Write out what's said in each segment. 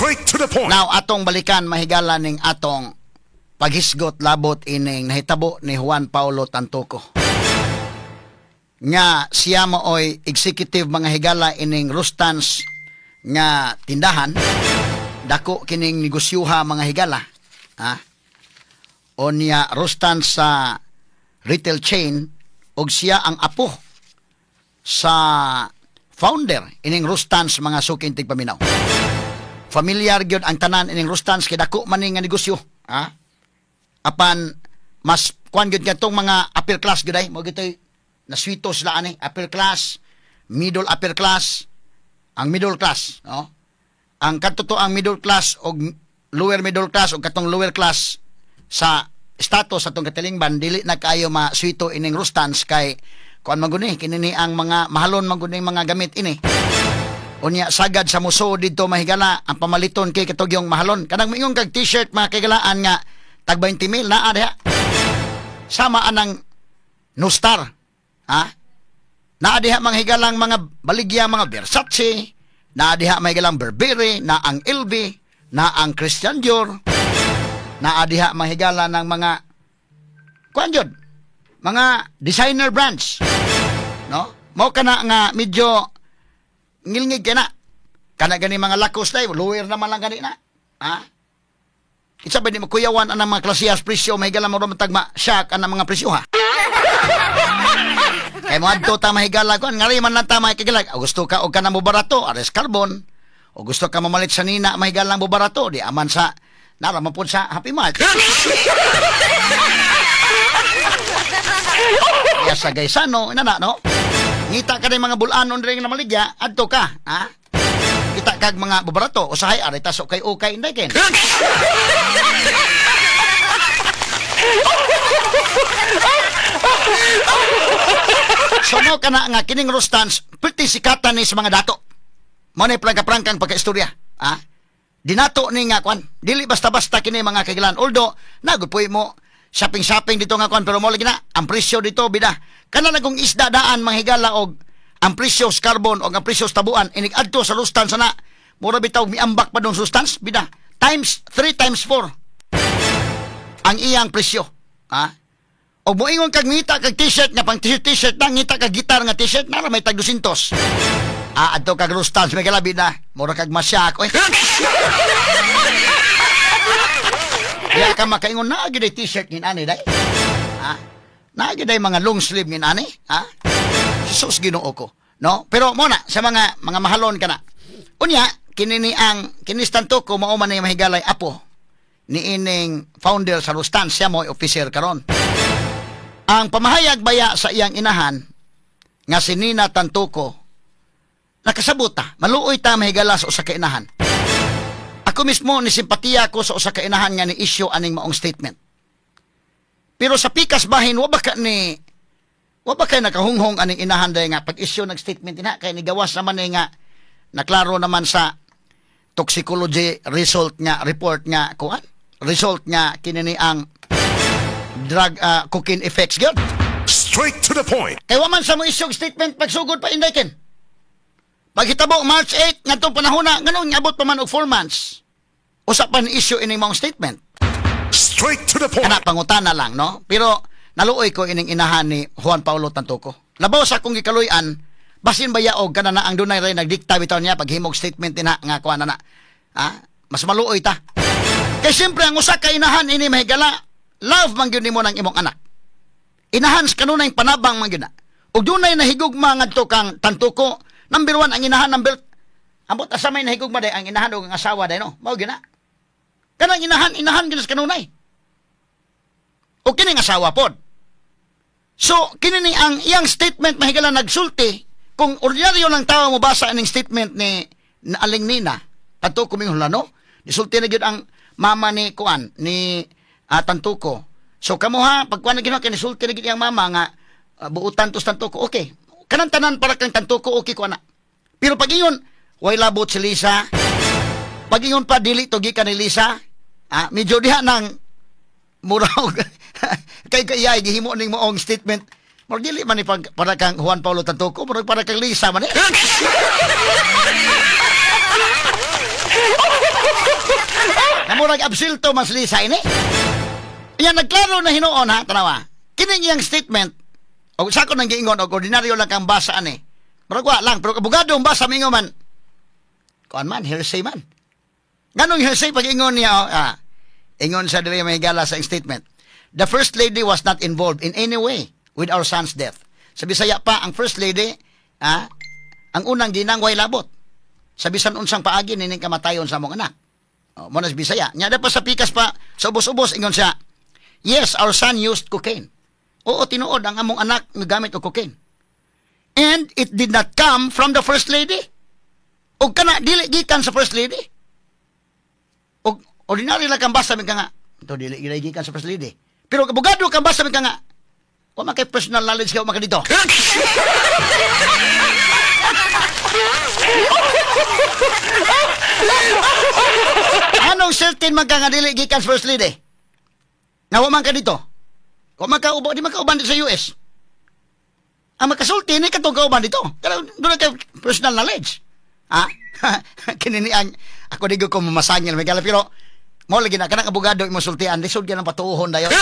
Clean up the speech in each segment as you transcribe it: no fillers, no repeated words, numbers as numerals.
Straight to the point. Now, atong balikan mahigala ning atong paghisgot labot ining nahitabo ni Juan Paulo Tantuco. Nga siya mooy executive mga higala ining Rustans nga tindahan. Dako kining negosyuha mga higala. O niya Rustans sa retail chain og siya ang apo sa founder ining Rustans mga suking tigpaminaw. Familiar gyud ang tanan ining Rustans kay dako man nga negosyo. Apan mas kuan gyud katong mga upper class gyud ay mo gitoy naswito sila ani upper class, middle upper class, ang middle class, no? Ang katuto ang middle class og lower middle class og katong lower class sa status atong katilingban dili na kayo maswito ining Rustans kay kuan maguni kinini ang mga mahalon maguni mga gamit ini. Unya sagad sa muso didto mahigala ang pamaliton kay katugyong mahalon. Kanang moingon kag t-shirt mga kagalaan nga tag 20,000 naa diha. Sama anang No Star. Naa diha mga higalang mga baligya mga Versace, naa diha mga higalang Burberry, na ang LV, na ang Christian Dior, naa diha mga higala ng mga kuan jud, mga designer brands. No? Mao kana nga medyo ngilngig kana. Kana gani mga lakos day, lower naman lang gani na. Isa ba di makuyawan ang mga klasiyas presyo, may higala mo rin matagma shock ang mga presyo ha. Kaya mo adto ta mahigala ko, ngari man lang ta mahigala. Gusto ka o ka na mo barato, ares carbon. O gusto ka mamalit sa nina, mahigala mo barato, di aman sa, naraman po sa Happy Mart. Kaya sa gaysano, inana no? Ngita ka rin mga bulanon rin na maligya, adto ka, kita kag mga bubarato, usahay, aray taso kay ukay, hindi ken. So mo ka na nga, kining Rustans, pretty sikatan ni sa mga dato. Mo na prangka-prangkang pagka-istorya. Dinato ni nga, kwan, dili basta-basta kini mga kagilan. Although, nagpuy mo, shopping-shopping dito nga, kwan, pero mo lagi na, ang presyo dito, bida. Kana nagong isda daan, mga higala, og ang presyo sa carbon, og ang presyo sa tabuan, inig-adto sa Rustans na, mura bitaw, miambak pa doon Rustans, bida. Times 3 times 4 ang iyang presyo. O moingon kag ngita kag t-shirt nga pang t-shirt na ngita kag gitar nga t-shirt na may tag 200. Adto kag Rustans may kalabi na mura kag masyak oy. Ya ka makaingon na gid t-shirt ngin ani day. Na gid mga long sleeve ngin ani, Jesus Ginoo ko, no? Pero mo na sa mga mahalon kana. Unya kinini ang kinistanto ko mao man ay mahigalay apo ni ining founder sa Rustans, siya mo officer karon. Ang pamahayag baya sa iyang inahan nga si Nina Tantuco nakasabuta, maluoy ta mahigala sa usa ka inahan. Ako mismo ni simpatiya ko sa usa ka inahan nga ni issue aning maong statement. Pero sa pikas bahin wa ba kay nakahunghong aning inahan day nga pag-issue ng statement ina kay nigawas naman nga naklaro naman sa toxicology result nga report nga kuan result nga kinini ang drug cocaine effects gyud. Straight to the point. Kay wa man sa mo issue statement pagsugod pa indayken. Paghitabo March 8 ngadtong panahon na nganon abot pa man og 4 months. Usa pa ni issue ining mong statement. Straight to the point. Kana pangutana lang no. Pero naluoy ko ining inahan ni Juan Paulo Tantuco. Labaw sa akong gikaluy-an basin bayaog kana na ang dunay ray nagdikta bitaw niya paghimog statement ina nga kuan na. Mas maluoy ta. Kay siyempre ang usa ka inahan ini mahigala love man gyud nimo ng imong anak. Inahan sa kanunay panabang man gyud na. Ug dunay nahigugma ngadto kang Tantuco, number 1 ang inahan, number ambot asa may nahigugma day ang inahan ug ang asawa day no. Mao gyud na. Kanang inahan gyud sa kanunay. O kining asawa pod. So kini ni ang iyang statement mahigala nagsulti kung ordinaryo lang tawo mo basa aning statement ni Aling Nina Tantuco Minghulano, nisulti na gyud ang mama ni kuan ni Tantuco. So kamo ha pagkuan na ginawa kay nisulti na gyud iyang mama nga buutan tos Tantuco. Okay. Kanang tanan para kang Tantuco okay ko ana. Pero pag ingon way labot si Lisa. Pag ingon pa dili to gikan ni Lisa, medyo diha nang muraw kay kayay gihimo ning moong statement. Murag dili man ni para kang Juan Paulo Tantuco, murag para kang Lisa man. Namurag absilto mas Lisa ini. Yan nagklaro na hinuon ha, tanawa. Kining iyang statement o sa ko nang giingon og ordinaryo lang kang basa ani. Pero lang, pero abogado ang basa mingo man. Kuan man, hearsay man. Ganong hearsay pag ingon niya ingon sa diri may gala sa statement. The first lady was not involved in any way with our son's death. Sa Bisaya pa ang first lady ang unang ginangway labot. Sa bisan unsang paagi nining kamatayon sa among anak. Mo na sa Bisaya. Nya dapat sa pikas pa sa ubos-ubos ingon siya. Yes, our son used cocaine. Oo, tinuod ang among anak nagamit og cocaine. And it did not come from the first lady. O kana dili gikan sa first lady. O ordinary lang kang basa mi ka nga. Ito dili gikan sa first lady. Pero abogado kang basa mi ka nga. Wa man kay personal knowledge ka maka dito. Anong certain man ka nga dili gikan sa first lady? Nga wa man ka dito. Wa man ka di makauban dito sa US. Ang makasulti ni katong kauban dito. Pero doon ka personal knowledge. Kinini ang ako di ko mamasangil may gala pero mo lagi na kanang abogado imo sultian lisod gyud ang patuhon dayon.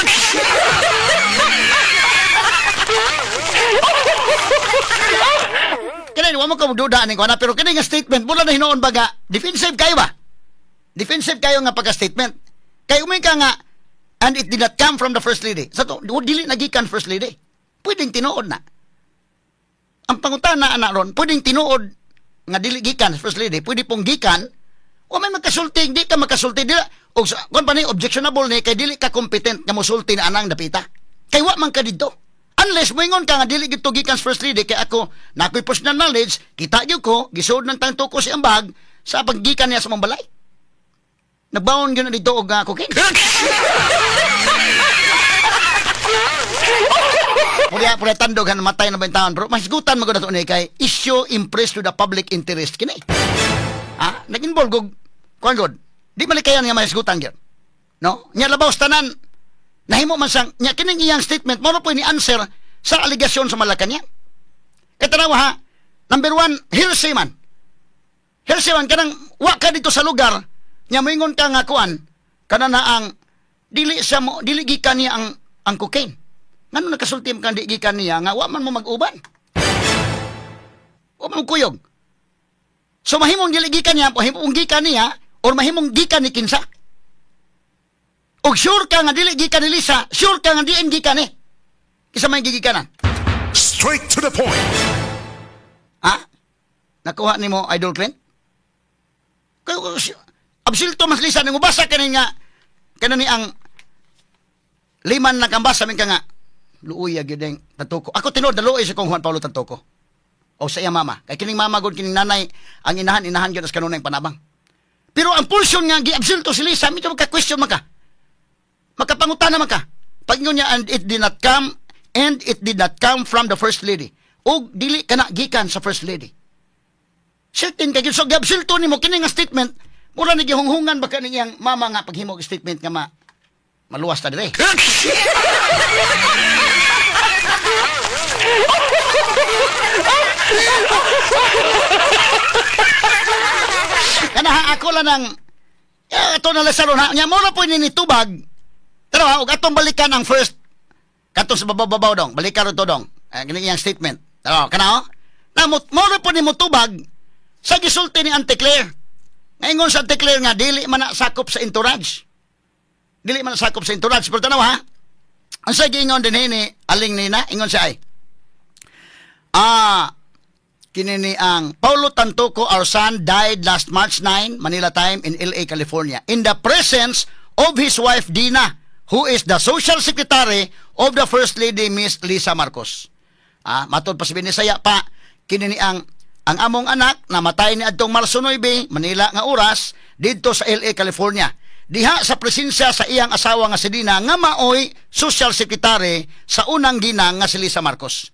Kini wa mo ko duda ning kuana pero kini nga statement mula na hinuon baga defensive kayo ba? Defensive kayo nga pagka-statement. Kay umay ka nga and it did not come from the first lady. Sa to dili nagikan first lady. Pwedeng tinuod na. Ang pangutana ana ron, pwedeng tinuod nga dili gikan first lady, pwede pong gikan o may magkasulti, di ka magkasulti dila og kun pa ni objectionable ni kay dili ka competent nga mosulti na anang dapita. Kay wa man ka didto. Unless moingon ka nga dili gito gikan first lady kay ako nakoy personal knowledge, kita gyud ko gisud ng tangto ko si ambag sa paggikan niya sa mong balay. Nagbaon gyud na dito og cocaine. Pura tandog han matay na bentaon pero masigutan magud ato ni kay issue impress to the public interest kini. Nag-involve og kuan god. Di malikayan nga masigutan gyud. No? Nya labaw tanan nahimo man sang nya kining iyang statement mo po ni answer sa aligasyon sa Malacañang. Katanawa ha. Number 1, hearsay man. Hearsay man kanang wa ka dito sa lugar nya moingon ka nga kuan kana na ang dili gikan niya ang cocaine. Ngano nakasulti kan di gikan niya nga wa man mo mag-uban. Wa man kuyog. So mahimong dili gikan niya, mahimong gikan niya or mahimong gikan ni kinsa. Og sure ka nga dili gikan ni Lisa, sure ka nga di gikan ni. Kisa may gigikanan. Straight to the point. Nakuha nimo Idol Clint? Absilto mas Lisa nang ubasa kanin nga kanani ang liman na kambasa min ka nga luoy gyud Tantuco. Ako tinuod na luoy si kong Juan Paulo Tantuco. O sa iya mama. Kay kining mama gud kining nanay ang inahan gyud as kanunay panabang. Pero ang pulsyon nga giabsilto si Lisa, medyo magka-question man ka. Makapangutana man ka. Pag ingon niya and it did not come from the first lady. O dili kana gikan sa first lady. Certain kay so giabsilto nimo kini nga statement, mura ni gihunghungan baka niyang mama nga paghimo og statement nga maluwas ta dire. Kana ako lang ng ito na lasaron ha. Nya mo na po ninitubag. Pero ha, huwag atong balikan ang first. Katong sa babaw dong. Balikan ito dong. Ganyan yung statement. Pero, kana ho? Na mo na po ni mutubag sa gisulti ni Auntie Claire. Ngayon sa Auntie Claire nga, dili man na sakop sa entourage. Dili man na sakop sa entourage. Pero tanaw ha, ang sa gingon din ni Aling Nina, ingon siya ay, kinini ang Paulo Tantuco, our son, died last March 9, Manila time, in LA, California, in the presence of his wife, Dina, who is the social secretary of the First Lady, Miss Lisa Marcos. Matod pa si Binisaya pa, kinini ang among anak, namatay ni adtong Marso 9, Manila nga oras, dito sa LA, California. Diha sa presensya sa iyang asawa nga si Dina, nga maoy social secretary sa unang ginang nga si Lisa Marcos.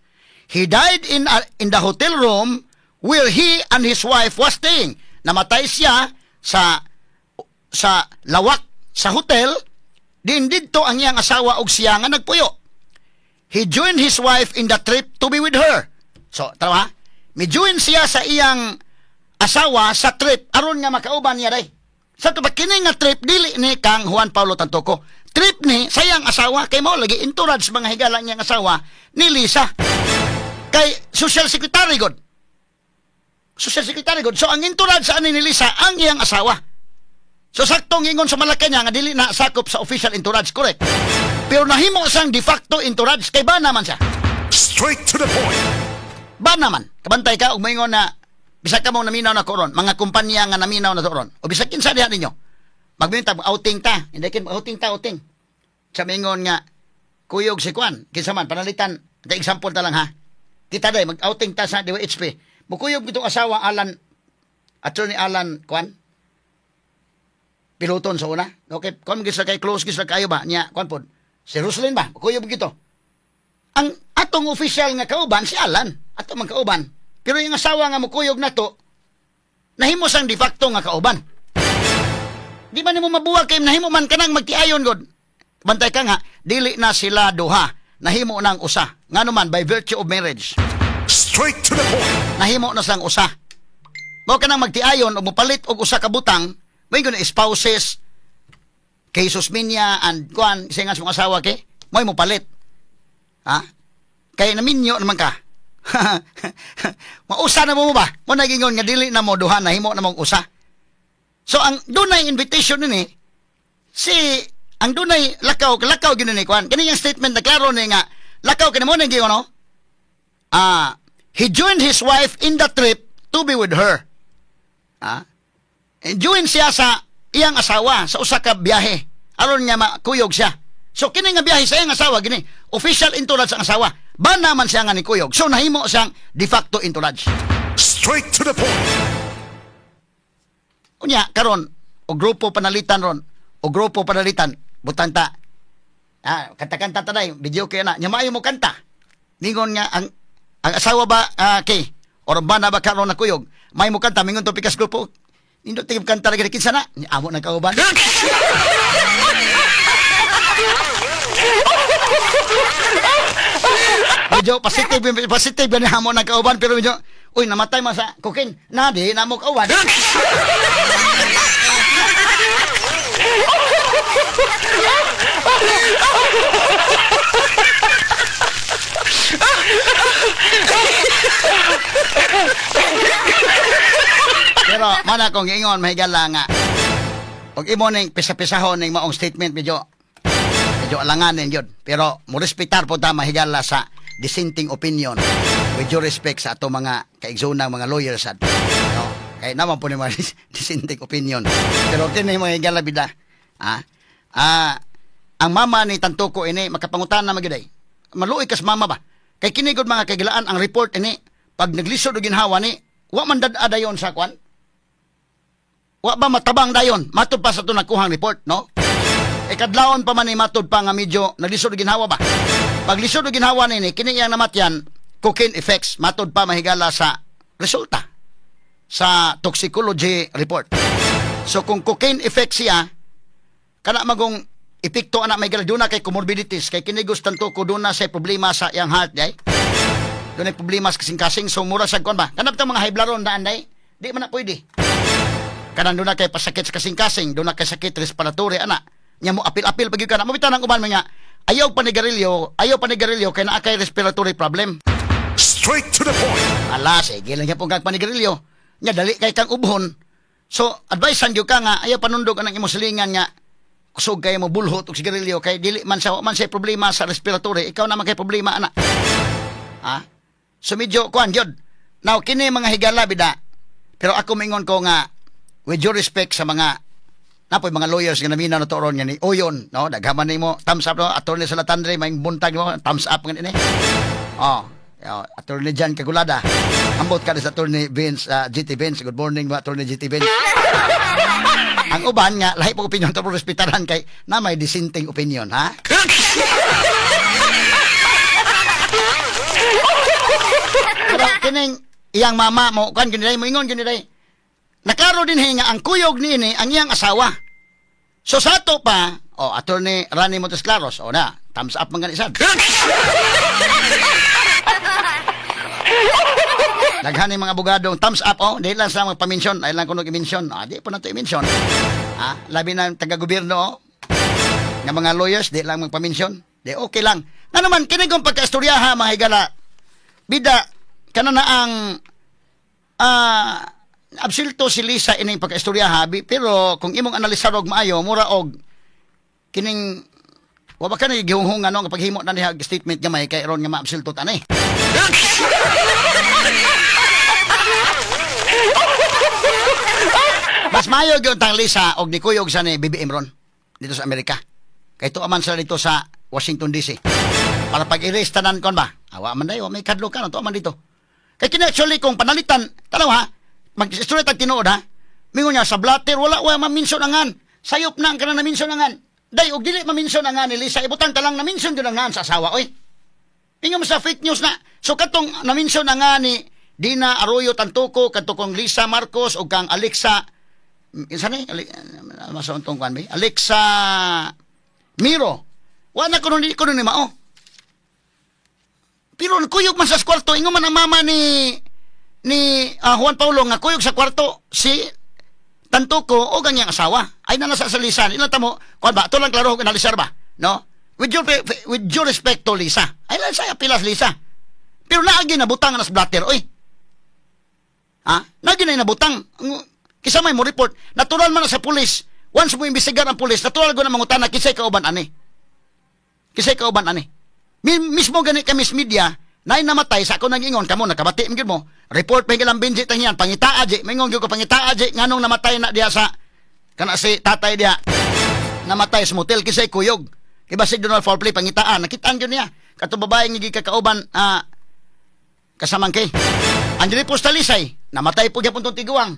He died in the hotel room where he and his wife was staying. Namatay siya sa lawak sa hotel. Din didto ang iyang asawa og siya nga nagpuyo. He joined his wife in the trip to be with her. So, tama? Mi-join siya sa iyang asawa sa trip aron nga makauban niya day. Sa to ba kini nga trip dili ni kang Juan Paulo Tantoco. Trip ni sayang asawa kay mao lagi entourage mga higala niyang asawa ni Lisa. Kay social secretary god. Social secretary god. So ang entourage sa ani ni Lisa ang iyang asawa. So saktong ingon sa Malacañang nga dili na sakop sa official entourage, correct? Pero nahimo sang de facto entourage kay ba naman siya. Straight to the point. Ba naman, kabantay ka og maingon na bisag ka mo naminaw na koron, mga kumpanya nga naminaw na koron. O bisag kinsa diha ninyo. Magbintag outing ta, hindi kin outing ta outing. Sa maingon nga kuyog si Kwan, kinsa man panalitan, ta example ta lang ha. Kita day mag-outing ta sa DWHP. Mukuyog bitong asawa Alan Attorney Alan Kwan. Piloton sa una. Okay, kon gisa kay close gisa kayo ba niya Kwan pod. Si Roslyn ba? Mukuyog gito. Ang atong official nga kauban si Alan, ato man kauban. Pero yung asawa nga mukuyog nato nahimo sang de facto nga kauban. Di man nimo mabuwag kay nahimo man kanang magtiayon god. Bantay ka nga dili na sila duha, nahimo nang usa. Ngano man by virtue of marriage. Straight to the point. Nahimo na sang usa. Mao kanang magtiayon og mopalit og usa ka butang, may guna spouses kay Susminya and Kwan sa nga siyang asawa kay mo'y mopalit. Ha? Kay naminyo naman ka. Mausa na mo ba? Mo nagingon nga dili na mo duha, nahimo na mong usa. So ang dunay invitation ni si ang dunay lakaw gyud ni Kwan. Kani yung statement na klaro ni nga lakaw kini mo nang giyon no? He joined his wife in the trip to be with her. And join siya sa iyang asawa sa usa ka biyahe. Aron niya makuyog siya. So kini nga biyahe sa iyang asawa gini, official entourage ang asawa. Ba naman siya nga ni kuyog. So nahimo siyang de facto entourage. Straight to the point. Unya karon o grupo panalitan ron, o grupo panalitan butang ta. Kanta-kanta taday, video kay na. Nya maayo mo kanta. Ningon nga ang asawa ba kay or ba na ba karon na kuyog? May mo kanta mingon to pikas grupo. Nindo tigib kanta lagi kinsa na. Amo na kauban. Medyo positive ni hamo na kauban pero medyo uy namatay man sa cocaine. Nadi na mo kauban. Pero mana kong ingon mahigala nga. Og imo ning pisa-pisahon ning maong statement medyo alanganin yun. Pero mo respetar po ta mahigala sa dissenting opinion with due respect sa ato mga kaigsoonang mga lawyers at no? Kaya naman po ni mga dissenting opinion. Pero kini mahigala bida. Ang mama ni Tantoco ini makapangutan na magiday. Maluoy kas mama ba? Kay kini gud mga kagilaan ang report ini pag naglisod og ginhawa ni wa man dad-a dayon sa kwan. Wa ba matabang dayon? Matud pa sa ito nakuhang report, no? Kadlawon pa man ni matud pa nga medyo naglisod og ginhawa ba? Pag lisod og ginhawa ni kini iyang namatyan, cocaine effects, matud pa mahigala sa resulta sa toxicology report. So kung cocaine effects siya, kana magong epekto anak may duna kay comorbidities, kay kini gustan to ko duna sa problema sa iyang heart, day. Doon ay problema sa kasing-kasing, so mura sa kon ba? Kanap ta mga high blood ron daan, day. Di man na pwede. Kanang doon na kay pasakit sa kasing-kasing, doon na kay sakit respiratory, anak. Nya mo apil-apil pag yun ka na. Mabitan ang uban mga, ayaw panigarilyo kay naa kay respiratory problem. Straight to the point. Ala, sige lang niya pong kag panigarilyo. Nya dali kay kang ubhon. So, advice ka nga, ayaw panundog anang imo silingan nga, kusog kayo mo bulhot o sigarilyo, kay dili man sa problema sa respiratory, ikaw naman kay problema, anak. So medyo kuan gyud. Now kini mga higala bida. Pero ako mingon ko nga with due respect sa mga napoy mga lawyers nga naminaw na toron nga ni Oyon, no? Daghaman nimo thumbs up no, attorney sa Latandre may buntag mo thumbs up nga ini. Attorney Jan Kagulada. Ambot ka sa attorney Vince GT Vince. Good morning ba attorney GT Vince. Ang uban nga lahi po opinion to respetaran kay na may dissenting opinion, ha? Pero kining iyang mama mo kan giniday mo ingon giniday. Nakaro din nga ang kuyog niini ang iyang asawa. So sa ato pa, attorney Rani Montes Claros, na, thumbs up man ganisad. Daghan ni mga abogadong thumbs up oh, dili lang sa magpa-mention, ay lang kuno i-mention. Di po na to i-mention. Labi na taga-gobyerno oh. Nga mga lawyers di lang magpa-mention. Di okay lang. Nga naman kini kong pagkaistoryaha mga higala. Bida kana na ang absilto si Lisa ining pagkaistoryaha pero kung imong analisar og maayo mura og kining wa ba ka na gihunghong ano nga paghimo na niya statement nga may kay ron nga maabsilto tani. Mas mayo gyud tang Lisa og nikuyog sa ni BBM ron dito sa Amerika. Kay to aman sila dito sa Washington DC. Para pag-erase tanan kon ba? Awa man dayo may kadlo ka to aman dito. Kay kini actually kung panalitan, tanaw ha, mag-istorya tag tinuod ha. Mingon niya sa blatter wala wa ma-mention angan. Sayop na ang kana na-mention angan. Day og dili ma-mention angan ni Lisa ibutang ta lang na-mention gyud angan sa asawa oy. Tingnan mo sa fake news na. So katong na-mention angan ni Dina Arroyo Tantuco kadto kong Lisa Marcos ug kang Alexa isa ni masontong kwan ba? Alexa Miro. Wa na kuno ni mao. Pero kuyog man sa kwarto ingon man ang mama ni Juan Paulo nga kuyog sa kwarto si Tantuco o ganyang asawa. Ay na nasa salisan. Ilan tamo, kung ba, ito lang klaro kung analisar ba? No? With due respect to Lisa. Ay lang saya pilas Lisa. Pero naagi na butang na sa blatter, oy. Naagi na nabutang. Kisa may mo report. Natural man na sa pulis. Once mo imbestigar ang pulis, natural ko na mangutan na kisay kauban ani. Kisay kauban ani. Mismo gani ka Miss Media, na namatay sa ako nag-ingon kamo nakabati migid mo. Report pa higalang binji tangyan pangitaa di mingon gyud ko pangitaa di nganong namatay na diya sa kana si tatay diya. Namatay sa motel kisay kuyog. Iba si Donald foul play pangitaan nakitaan gyud niya. Kato babae nga gikakauban kasamang kay. Anjali Postalisay namatay po gyapon tong tiguang.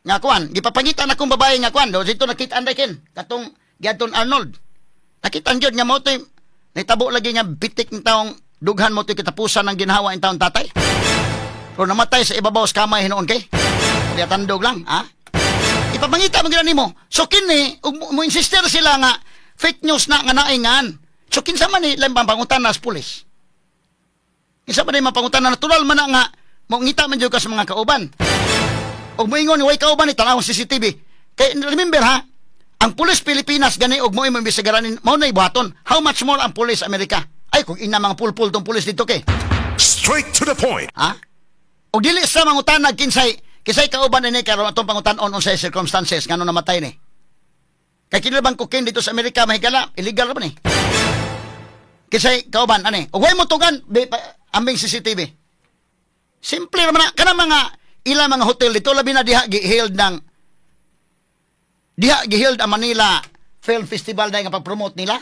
Nga kuan gipapangitan akong babae nga kuan do dito nakitaan kin katong Giadon Arnold. Nakitaan gyud nga mo to nitabo lagi nga bitik ng taong dughan mo ito kitapusan ng ginhawa ng taong tatay. Pero namatay sa ibabaw sa kamay hinoon kay. Kaya tandog lang, ha? Ipapangita mo gina mo. So kini, mo insister sila nga fake news na nga naingan. So kinsa man ni lambang pangutan na sa pulis. Kinsa man ni mapangutan na natural man na nga mo ngita man jud ka sa mga kauban. Og moingon way kauban ni tanaw CCTV. Kay remember ha, ang pulis Pilipinas gani og mo imong imbestigaran mao na ibuhaton. How much more ang pulis Amerika? Ay kung ina mga pulpul tong pulis dito kay. Straight to the point. Ha? Og dili sa mangutanag kisay kauban ni karon atong pangutan-on unsay circumstances ngano namatay ni. Kay kinabang cocaine dito sa Amerika mahigala, illegal ra ba ni? Kisay kauban ani. Og way mo tugan ambing CCTV. Simple ra man kana mga ila mga hotel dito labi na diha gi-held ang Manila Film Festival dahil nga pag-promote nila.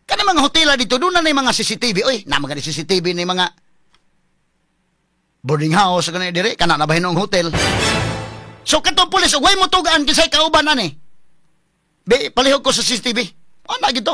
Kana mga hotela dito, doon na mga CCTV. Oy, mga CCTV ni mga boarding house, kana dire, kana na bahin ng hotel. So, katong pulis, way mo tugaan, kisay kauban na ni. Palihog ko sa CCTV. Na gito.